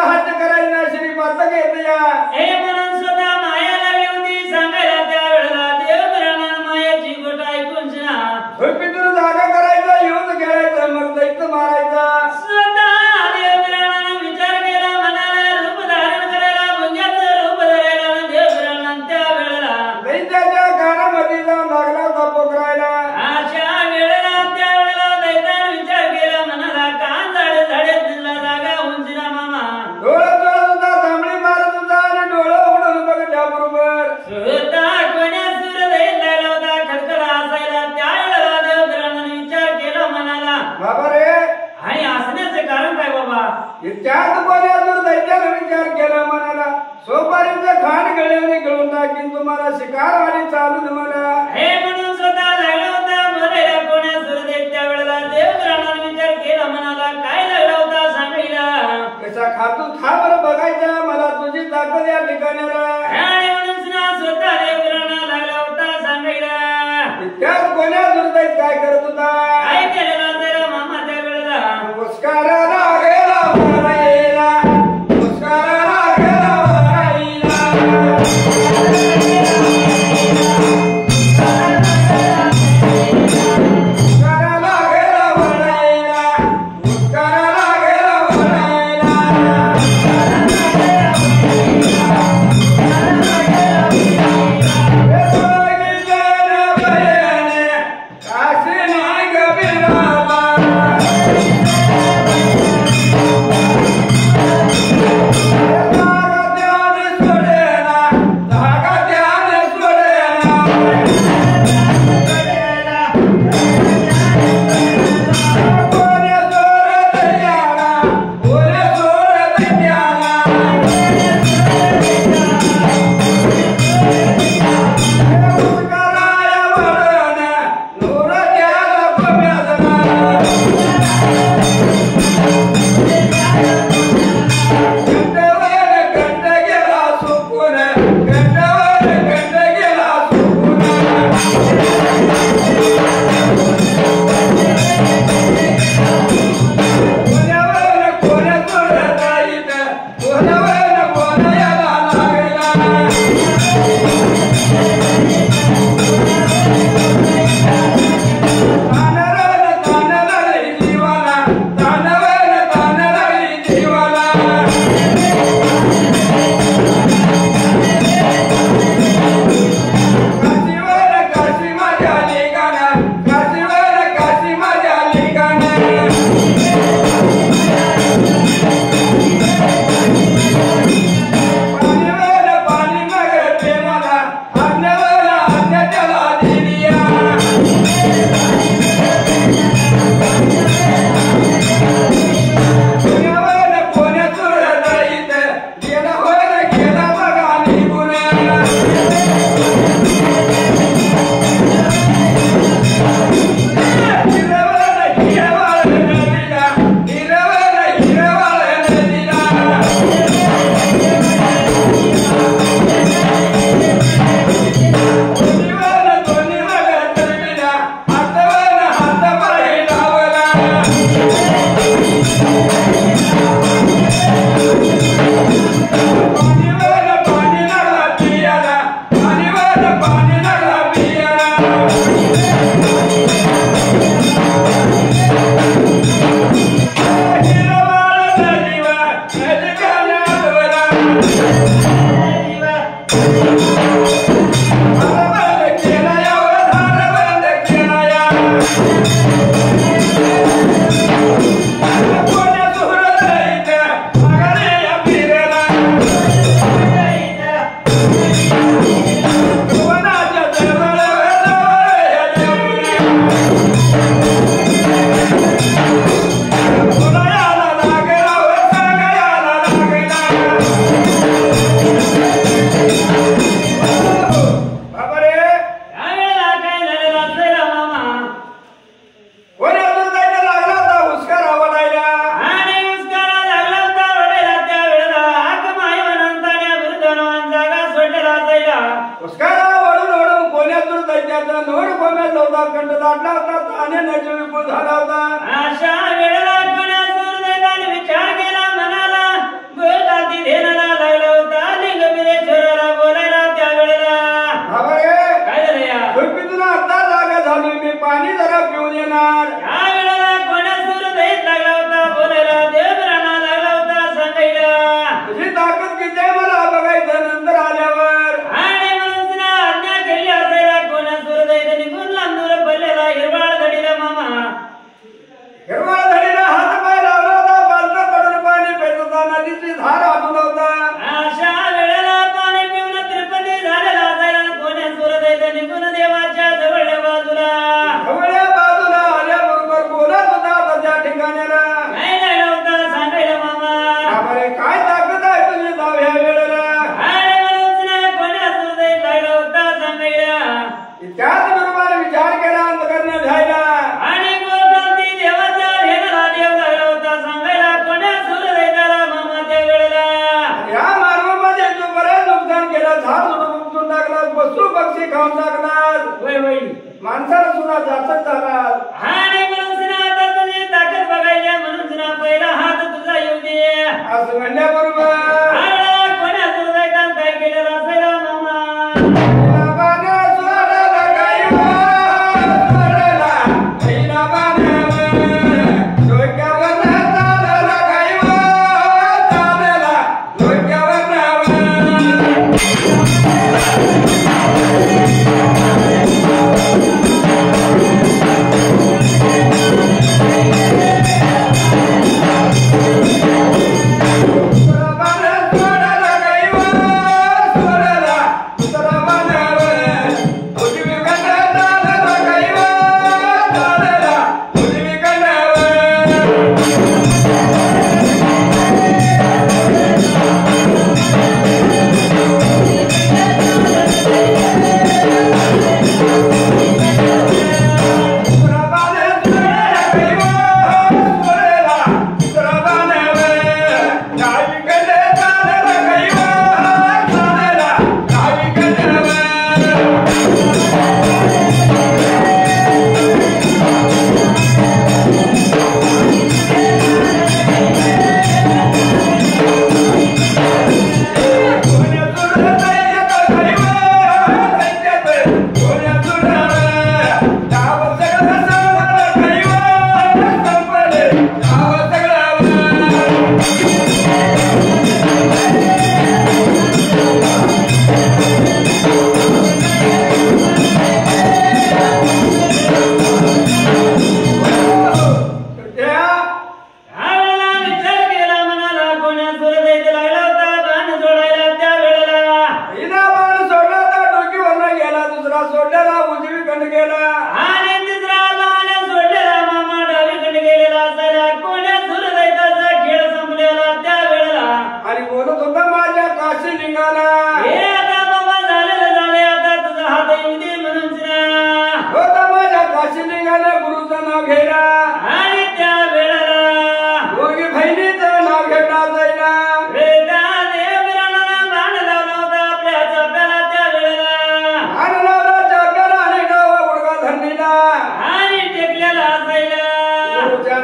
हत्या करायला श्रीपाद घेत या हे म्हणून स्वतः माया लागली होती सांगायला त्यावेळेला देवरानानं मायाची गोष्ट ऐकून ना पितूर जागा करायचा युद्ध खेळायचं मग दैत्य मारायचा स्वतः देवरानानं विचार केला मनाला रूप धारण करायला मुंग्याचं रूप धरायला देवरानानं त्यावेळेला दैत्याच्या कानामध्ये जाऊन लागला होता पोखरायला अशा वेळेला त्यावेळेला दैत्यानं विचार केला मनाला कान झाडे झाडे दिला जागा उंची ना मामा डोळं चोळत होता थांबडी मारत होता आणि डोळं उडून बघ त्याबरोबर स्वतः कोण्या सूर दैत्याला होता खडखड असायला त्यावेळेला देवरानानं विचार केला मनाला बाबा रे आणि असण्याचं कारण काय बाबा त्यात कोण्यातून दैत्याने विचार केला मनाला सोपारीचं खाण गळ्याने गळून टाकीन तुम्हाला शिकार आणि चालून मला हे म्हणून स्वतः लागला होता बोलायला कोण्या सूर दैत्या वेळेला देवरानानं विचार केला मनाला काय लागला होता सांगायला कसा खातू खा बरं बघायचा मला तुझी ताकद या ठिकाणाला आणि म्हणून स्वतः देवराना लागला होता सांगायला त्यात कोण्या दुर्दैत काय करत होता काय केलेला जरा मामा त्या वेळेला मुस्काराला गेला वराईला मुस्काराला गेला वराईला मुस्काराला गेला वराईला मुस्काराला गेला वराईला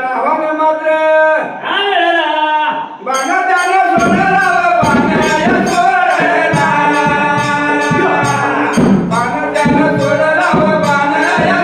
नावाने मात्र हा वेळेला बाणा त्याला सोडला बाणाया सोडला बाणा त्याला सोडला बाणाया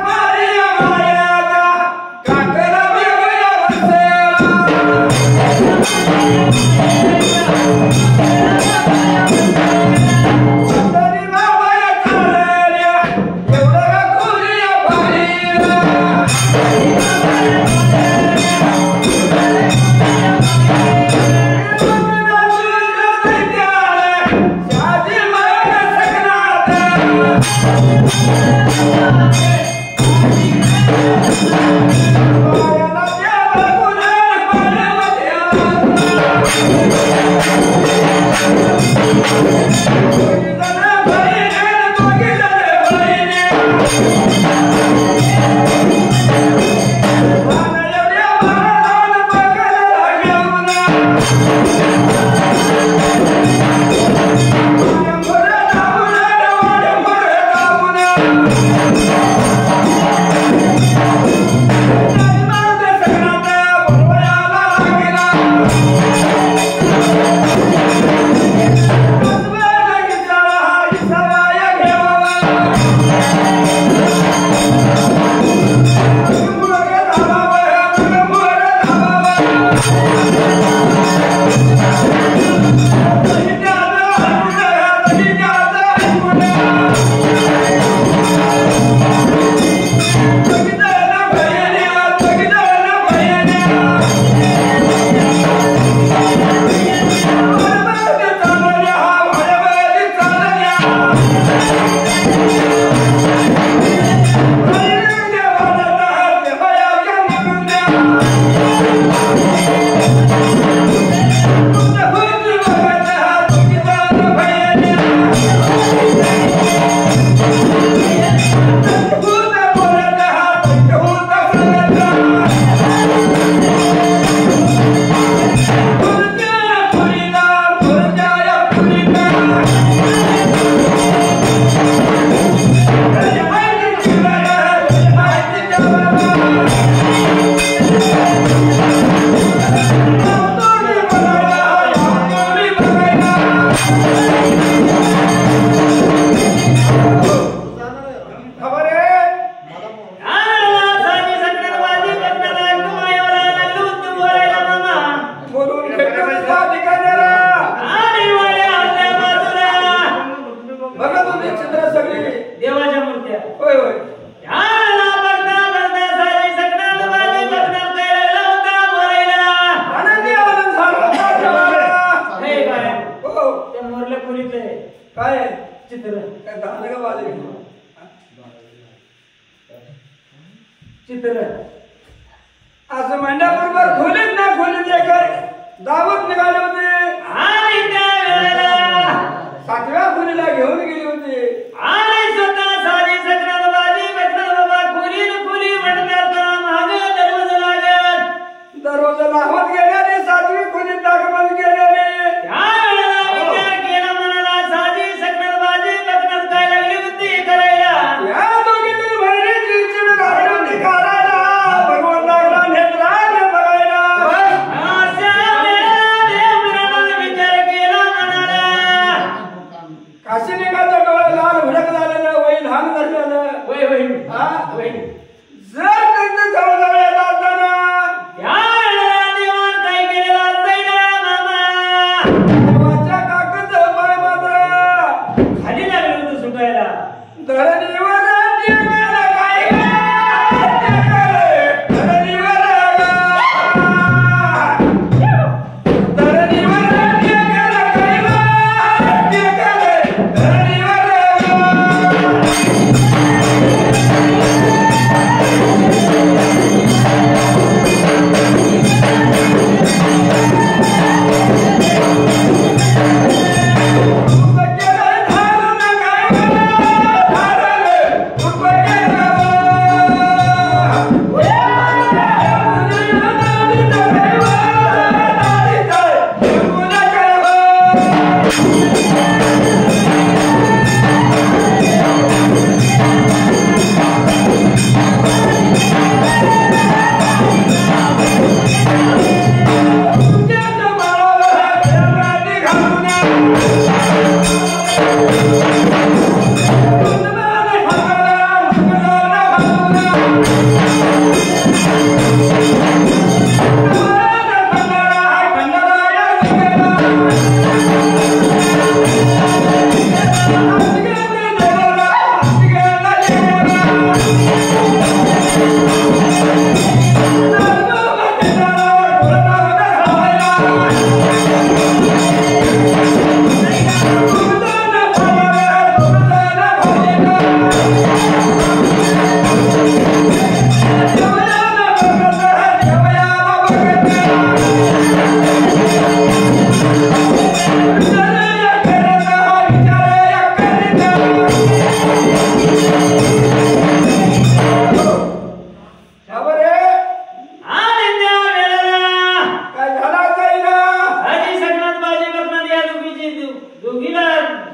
Maria, Maria. असं म्हणल्याबरोबर खोलीत ना खोलीत एक दावत निघाले होते आणि त्यावेळेला 7व्या खोलीला घेऊन गेले होते आणि स्वतः साधी सकरात बाजी बटणार बाबा खोली म्हणतात मागे दरवाजा लागत दरवाजा लावत गेल्याने 7वी खोलीत दाग बंद केल्याने त्यावेळेला विचार केला मनाला साधी सकरात बाजी बटणार काय लागली होती करायला या दोघीतून बहिणीची चिड काढून निघालायला भगवान लागला नेत्राने बघायला अशा वेळेला देवरानाने विचार केला मनाला काशिनिकाचं डोळं लाल भडक झालेलं वय लहान धरलेलं हा जर त्यांचं जवळ येत असताना त्यावेळेला देवान काय केलेलं असायला मामा देवाच्या काकाचं पाय मात्र खाली लागलं होतं सुटायला धरणीवर टेकलं काय टेकलं धरणीवर धरणीवर टेकलं काय टेकलं धरणीवर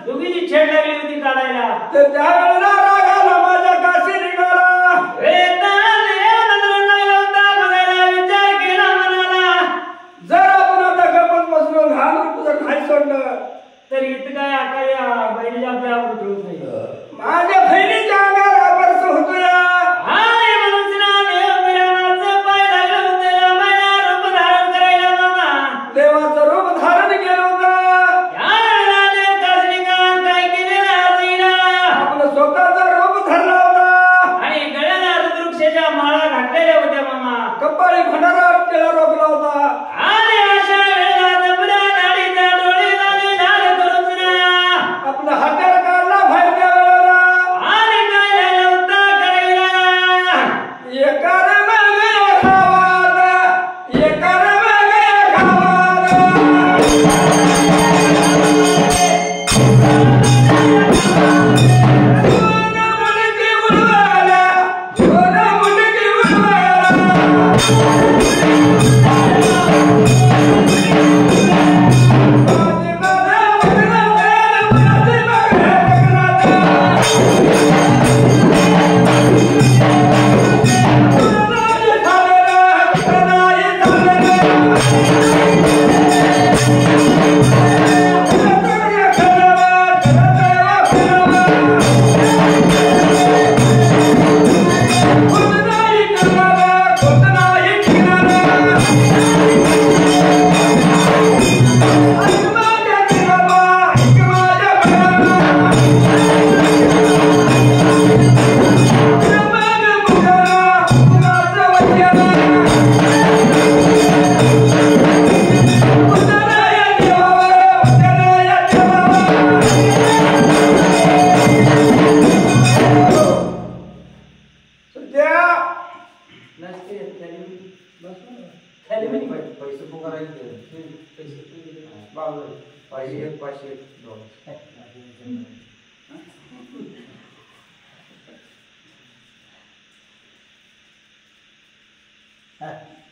दोघीची छेड लागली होती काढायला तर त्यावेळेला राग आला माझ्या काशी निघाला विचार केला मनाला जर आपण आता गप्पच बसलो घाल तुझं खाय सोडलं तर इथं काय आता बहिणीच्या आपल्या ठेवत नाही माझ्या बहिणीच्या अंगावर अपरस होतोय आणि म्हणून देवरानाचं पाय लागलं होतं रामाया रूप धारण करायला मामा देवाचं रूप धारण केलं होतं त्यावेळेला देव कासनिकान काय केलेलं असेल आपलं स्वतःचं रूप धरला होता आणि गळ्याला रुद्रवृक्षाच्या माळा घातलेल्या होत्या मामा कपाळी भंडारा त्याला रोखला होता आणि अशा वेळेला जबऱ्या नाडीचा डोळे झाले लाल करून आपलं हत्यार काढला बाहेर त्या वेळेला आणि काय झालं होतं करायला एकार मागे एक आवाज एकार मागे एक आवाज सोना मुंडकी उडवायला सोना मुंडकी उडवायला पैसे पुकारायचे पाचशे 500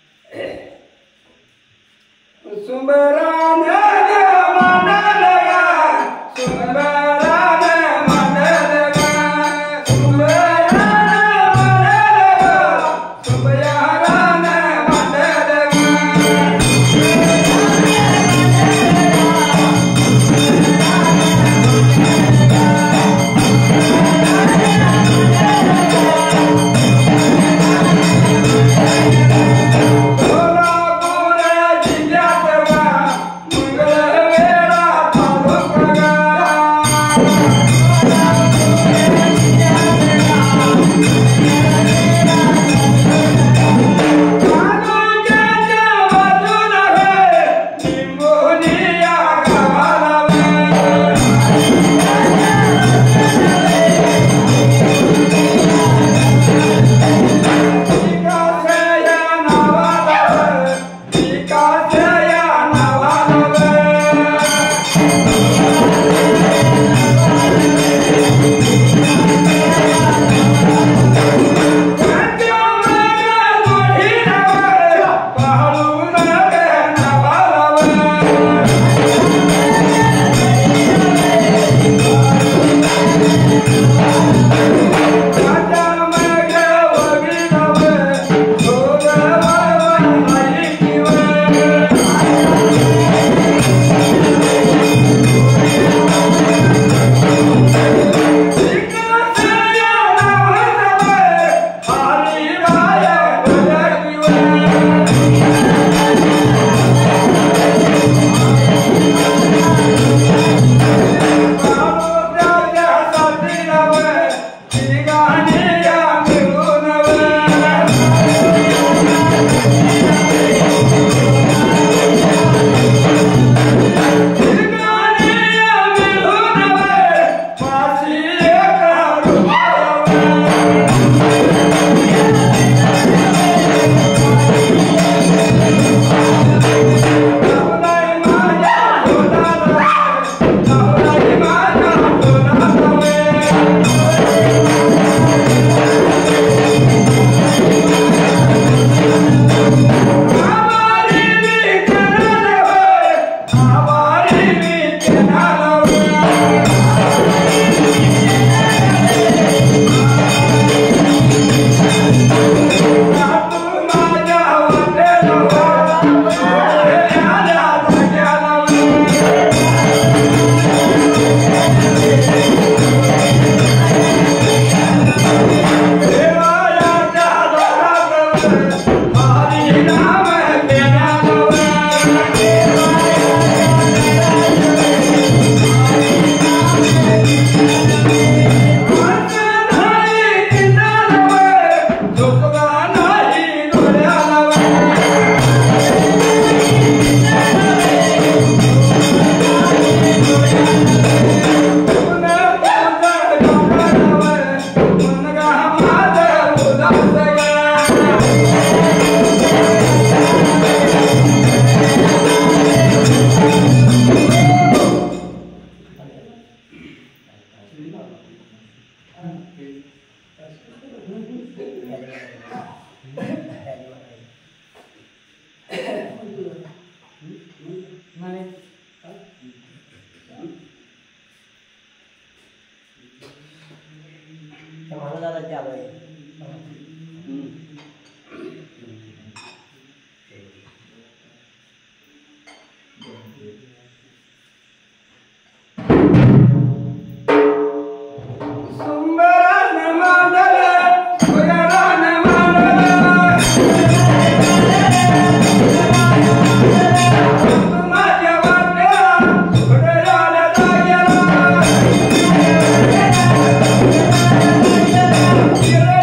Yeah.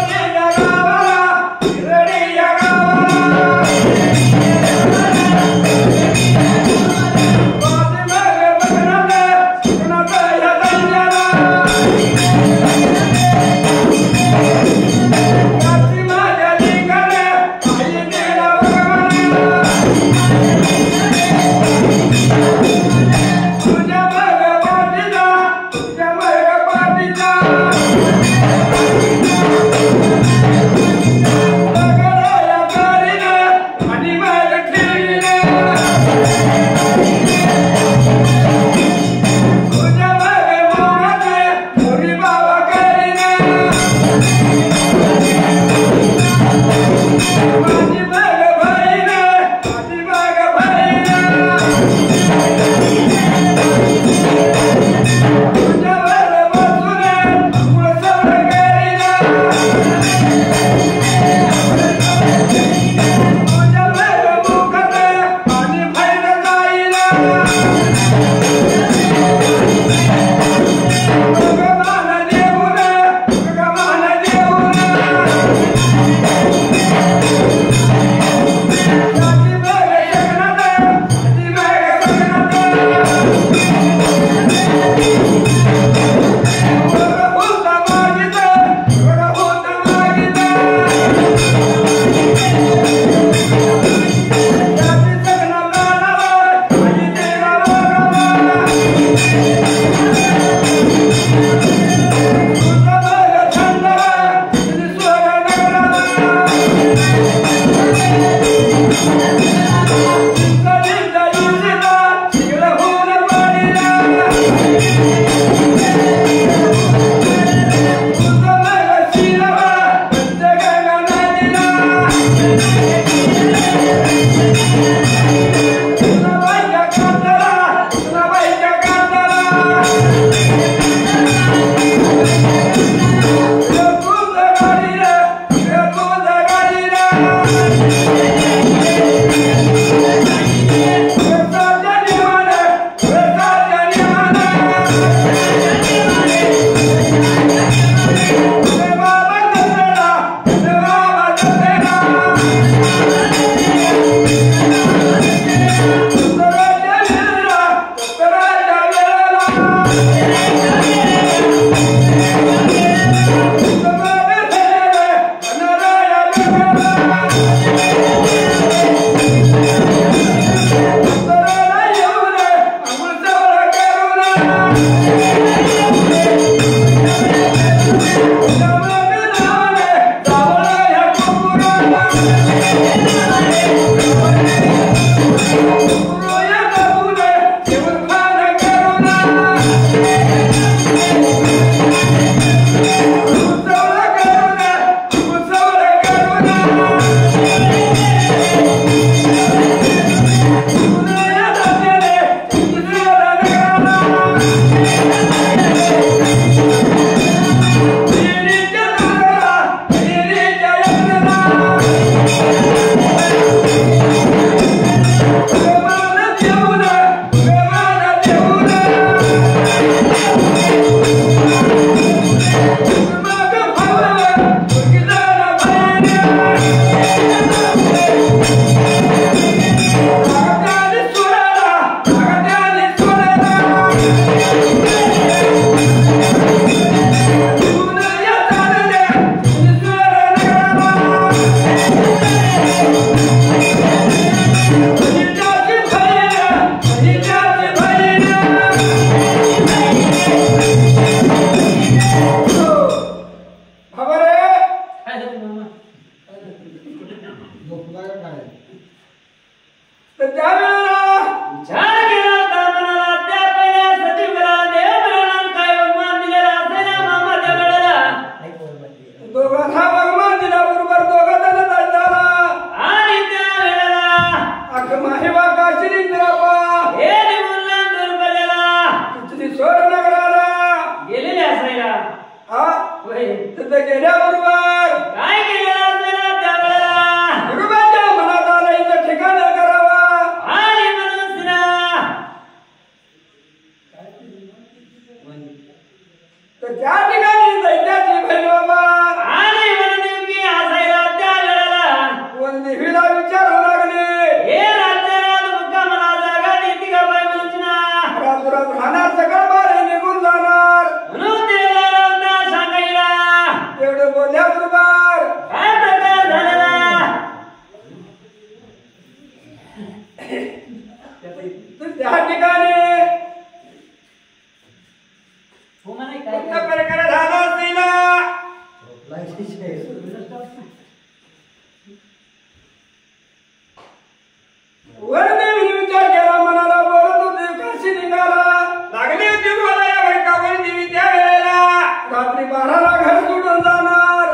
रात्री 12ला घर सोडून जाणार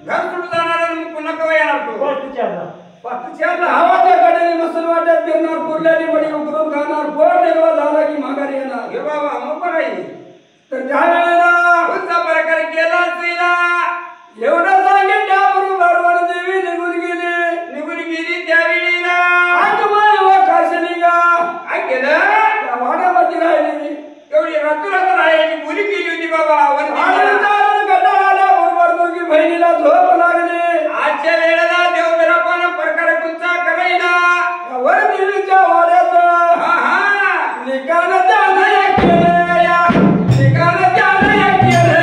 आणि पुन्हा केव्हा येणार तो चारला पक्षाला हवाच्या कडेने मसून वाट्यात फिरणार पुरल्याने मडी उकरून खाणार पोर निर्वाह झाला की माघारी येणार हे बाबा मग बघाई तर त्या वेळेला कोणता प्रकार केला तिला एवढं सांगेल त्याबरोबर वर देवी निघून गेली त्यावेळीला आगमय व काशलिंगा काय केलं त्या वाड्यामध्ये राहिली एवढी रात्र राहायची मुली केली होती बाबा गटाला बरोबर दोघी बहिणीला झोप लागली आजच्या वेळेला देवबिरा पण प्रकार कोणता करायला वर देवीच्या वाड्याचा निकाल त्याने केलं या निकाल त्याने केलं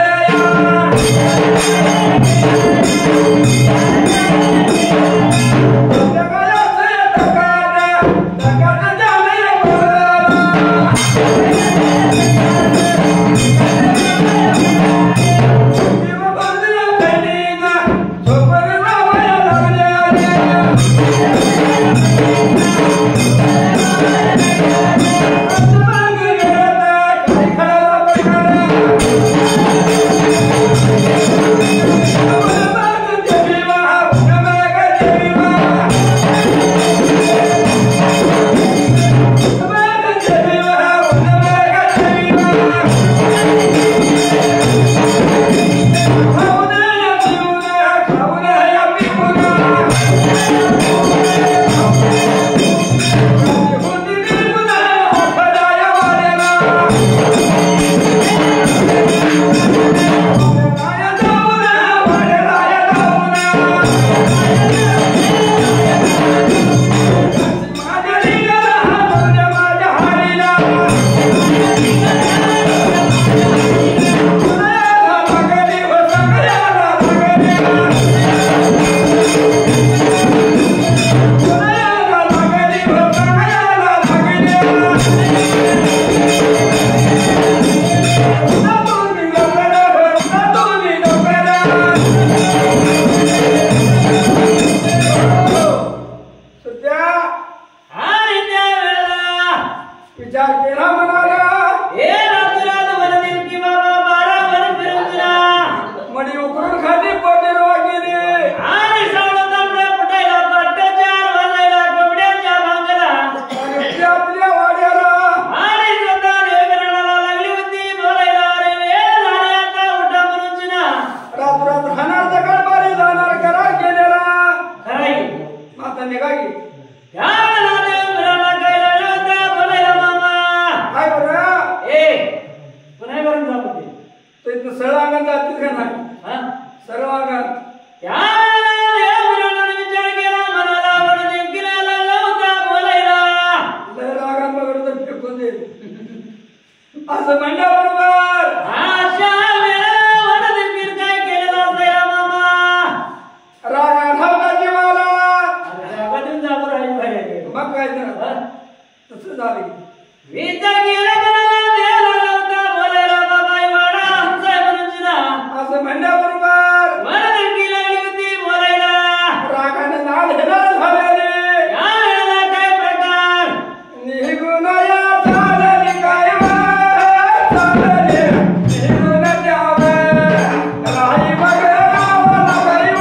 असं म्हणल्याबरोबर अशा वेळेवर दिलगीर काय केलेला असया मामा रागा ठावताची मला रागातून जाऊ राहील बाहेर मग काय तर तसं झालं विचार केला मनाला देव लागला होता बोलायला बाबाई वाडा आमचा म्हणून ना असं म्हणल्याबरोबर मला दिलगीर लागली होती बोलायला रागाने नाद हेलाच झालेले या वेळेला काय प्रकार निघून या चालली काय चालली निघून जावे राही बघ गावाला बाई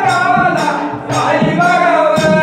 गावाला राही बघावे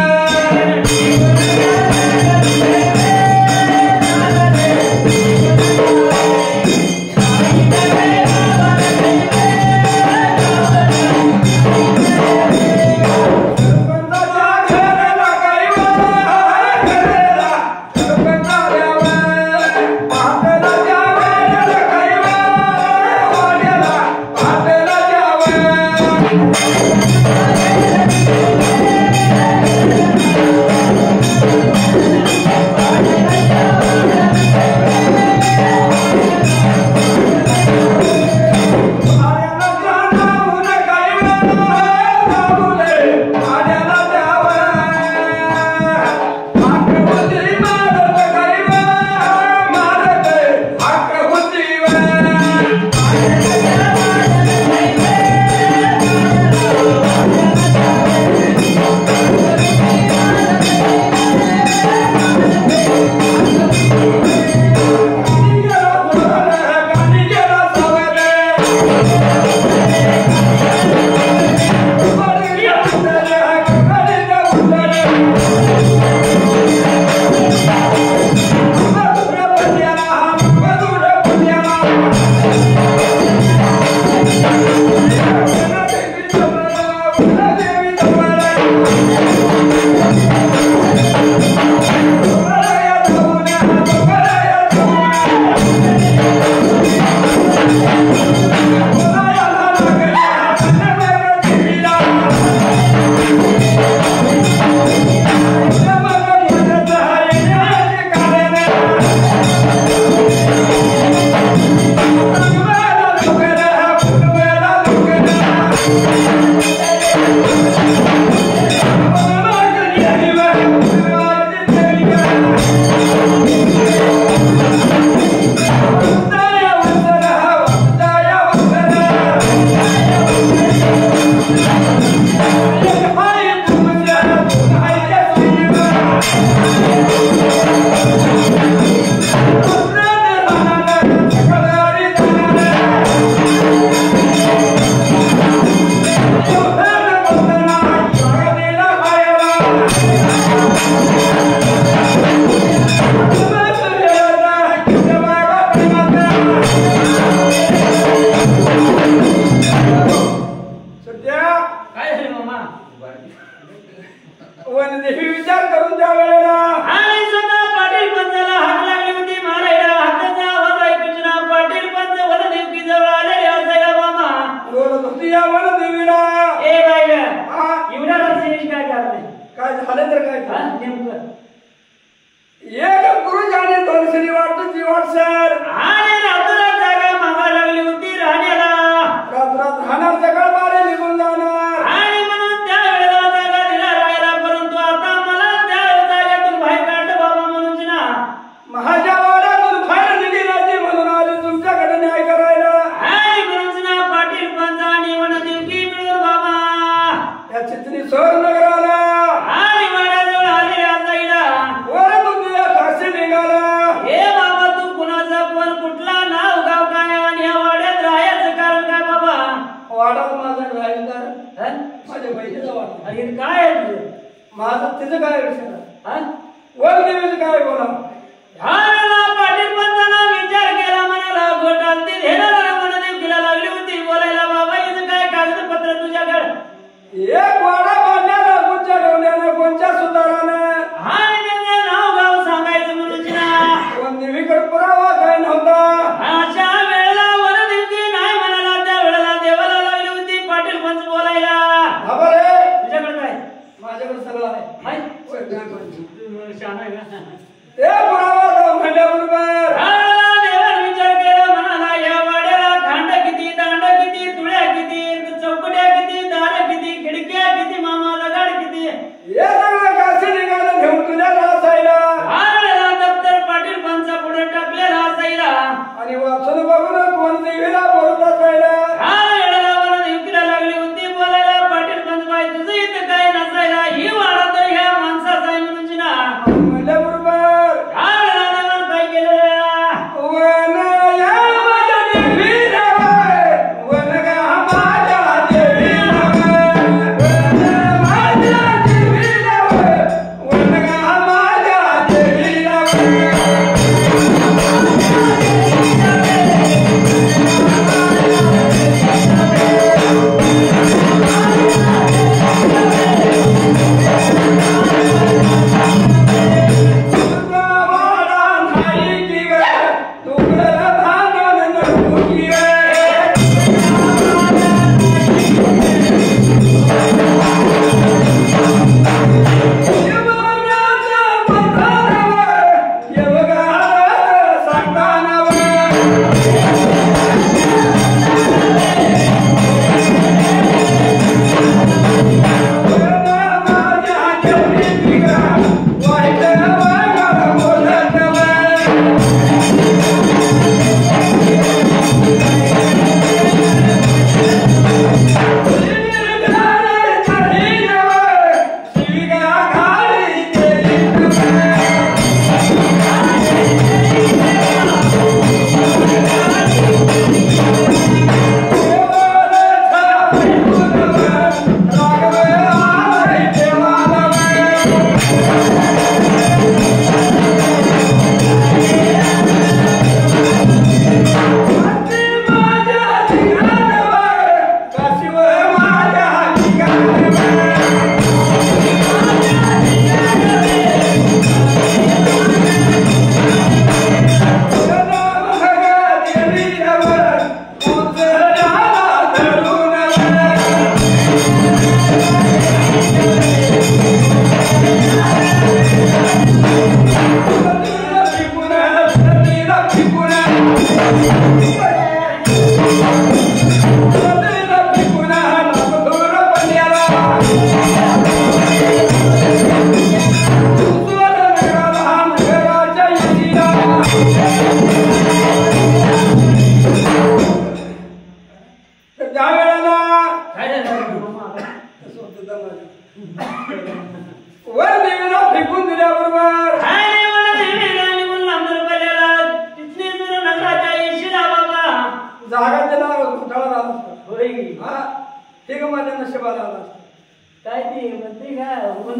वर देवीला फेकून दिल्यावर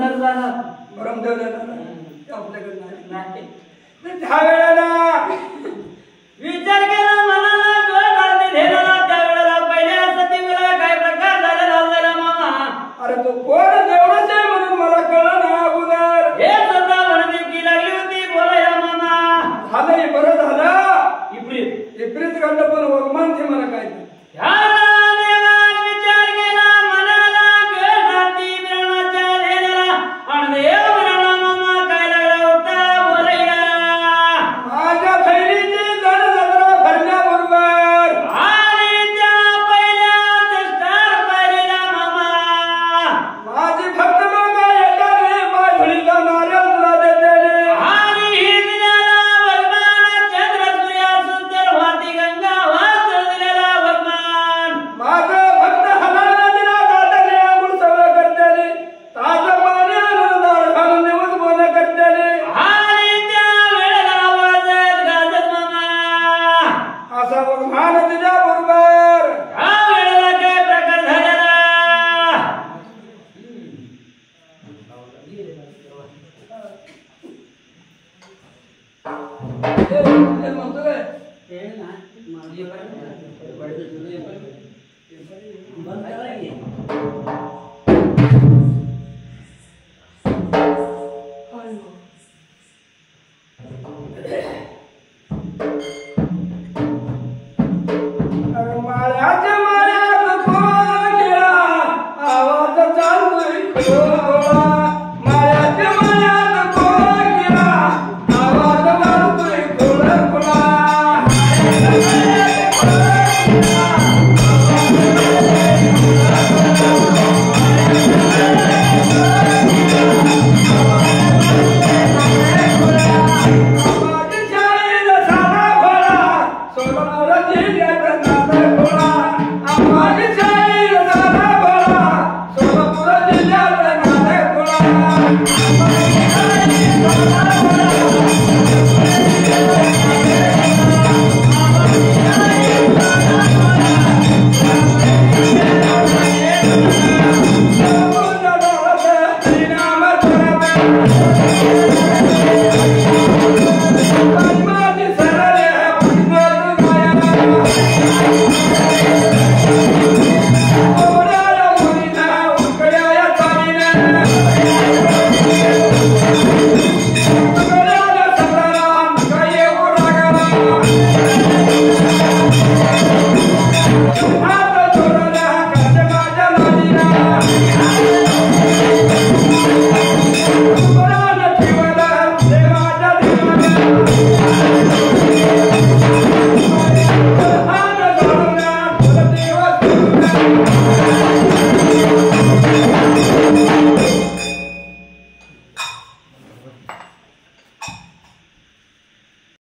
म्हणत जाणार ब्रह्मदेव देणार आपल्याकडे नाही त्या वेळेला विचार केला मनाला डोळ्यात धेराला त्या वेळेला पहिल्या सतीला काय प्रकार झालेला झाला मामा अरे तो कोण देवळच आहे म्हणून मला कळलं ना अगोदर हे स्वतः म्हणती लागली होती बोलायला मामा झालंय बरं झालं इप्रित विपरीत घडलं पण वगमान ते मला काय विचार केला मनाला गळती मिळवण्याच्या धेराला आणि देव म्हणाला मामा काय लागला होता बोलायला माझ्या बहिणीची जड जत्रा भरल्याबरोबर आणि त्या पहिल्या दष्टार पाहिलेला मामा माझी भक्त लोक येताने बाजूला नारळ तुला देते आणि हिंदण्याला भगवान चंद्र सूर्य सुंदर वाती गंगा वास दिलेला भगवान माझं भक्त हलाला दिला दादाने आंघोळ सवय करते ताजं पाणी आणून दाळ घालून निवड बोल करते आणि त्या वेळेला वाजत गाजत मामा असा वगमान तुझ्या बरोबर त्या वेळेला काय प्रकार झालेला म्हणतो काय माळ्याच्या माळ्यात कोण गेला आवाज चालतोय खोला माळ्याच्या माळ्यात कोण गेला आवाज चालतोय खोला खोला Thank you.